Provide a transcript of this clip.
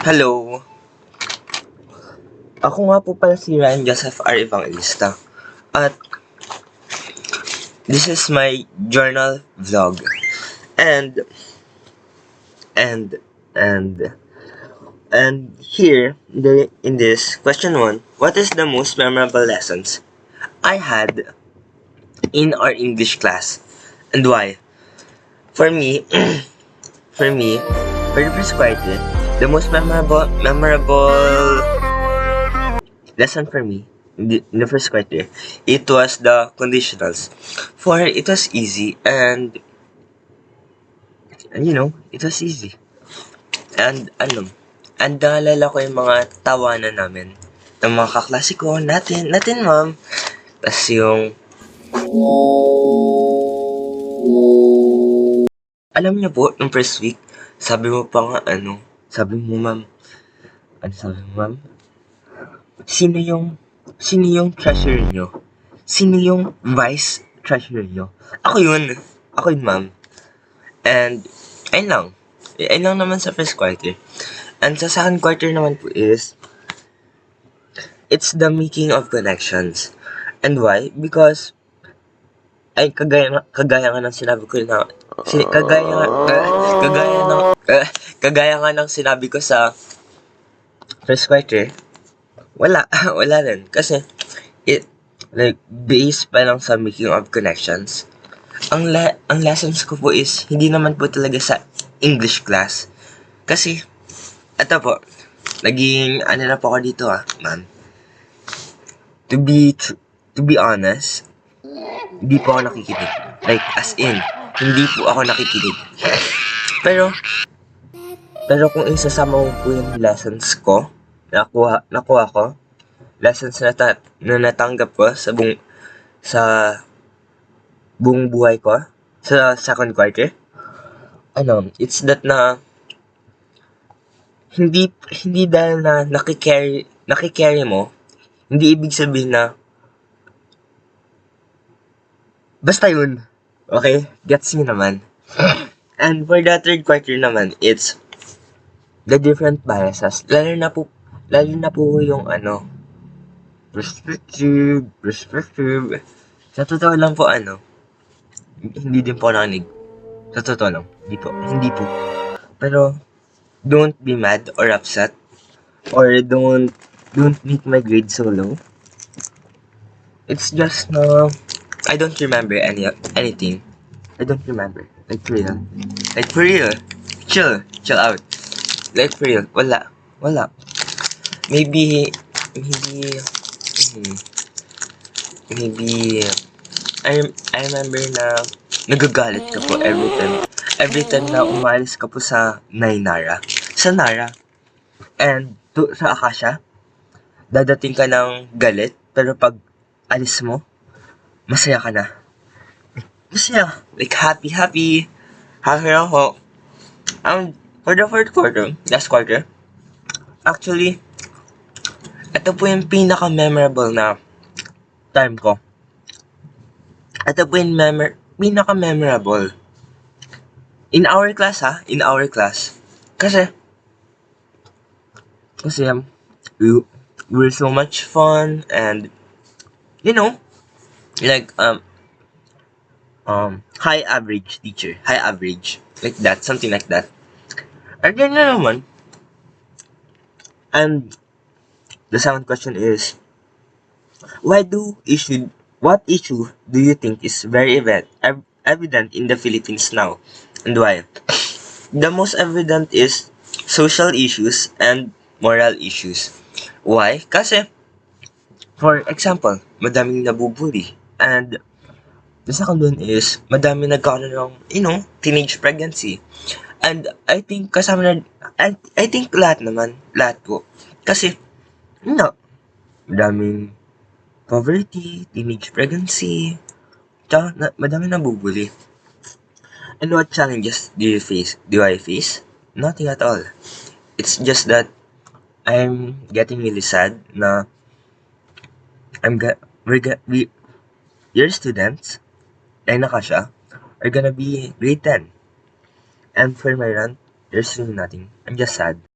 Hello! Ako nga po pala si Ryan Joseph R. Evangelista. At this is my journal vlog. And and and and here in this question 1, what is the most memorable lessons I had in our English class and why? For me, for the first quarter, the most memorable lesson for me in the first quarter, it was the conditionals. For it was easy and it was easy. And and naalala ko yung mga tawanan namin ng mga kaklase ko, natin ma'am. Tas yung, alam niyo po, nung first week, sabi mo pa nga sabi mo ma'am, sino yung treasurer nyo? Sino yung vice treasurer nyo? Ako yun ma'am. And, ayun lang naman sa first quarter. And sa second quarter naman po is, it's the making of connections. And why? Because, ay, kagaya nga ng sinabi ko na, kagaya nga ng sinabi ko sa first quarter, wala rin. Kasi, based pa lang sa making of connections. Ang lessons ko po is, hindi naman po talaga sa English class. Kasi, ito po, naging, na po ako dito ma'am. To be honest, hindi po ako nakikinig. Like, as in, hindi po ako nakikinig. Pero kung isasama mo po yung lessons ko, nakuha ko, lessons na natanggap ko sa buong buhay ko, sa second quarter, it's that na, hindi dahil na nakicarry mo, hindi ibig sabihin na, basta yun. Okay? Gets me naman. And for the third quarter naman, it's the different biases. Lalo na po yung perspective. Sa totoo lang po hindi din po nakinig. Sa totoo lang. Hindi po. Pero, don't be mad or upset. Or don't make my grade so low. It's just I don't remember anything. I don't remember. Like for real. Chill out. Like for real. Wala. Maybe I remember na nagagalit ka po every time na umalis ka po sa Nara. And sa Akasha, dadating ka ng galit, pero pag alis mo, masaya ka na. Masaya. Like, happy ako. For the fourth quarter, last quarter, actually, ito po yung pinaka-memorable na time ko. Ito po yung pinaka-memorable. In our class, Kasi, we were so much fun and, like, high average teacher. High average. Like that. Something like that. And then naman. And the second question is, what issue do you think is very evident in the Philippines now? And why? The most evident is social issues and moral issues. Why? Kasi, for example, madaming nabubuli. And the second one is, madami nagkakaroon ng, teenage pregnancy. And I think I think lahat po. Kasi, madaming poverty, teenage pregnancy, tsaka madaming nabubuli. And what challenges do I face? Nothing at all. It's just that I'm getting really sad na your students, like Nakasha, are gonna be grade 10. And for my rant, there's really nothing. I'm just sad.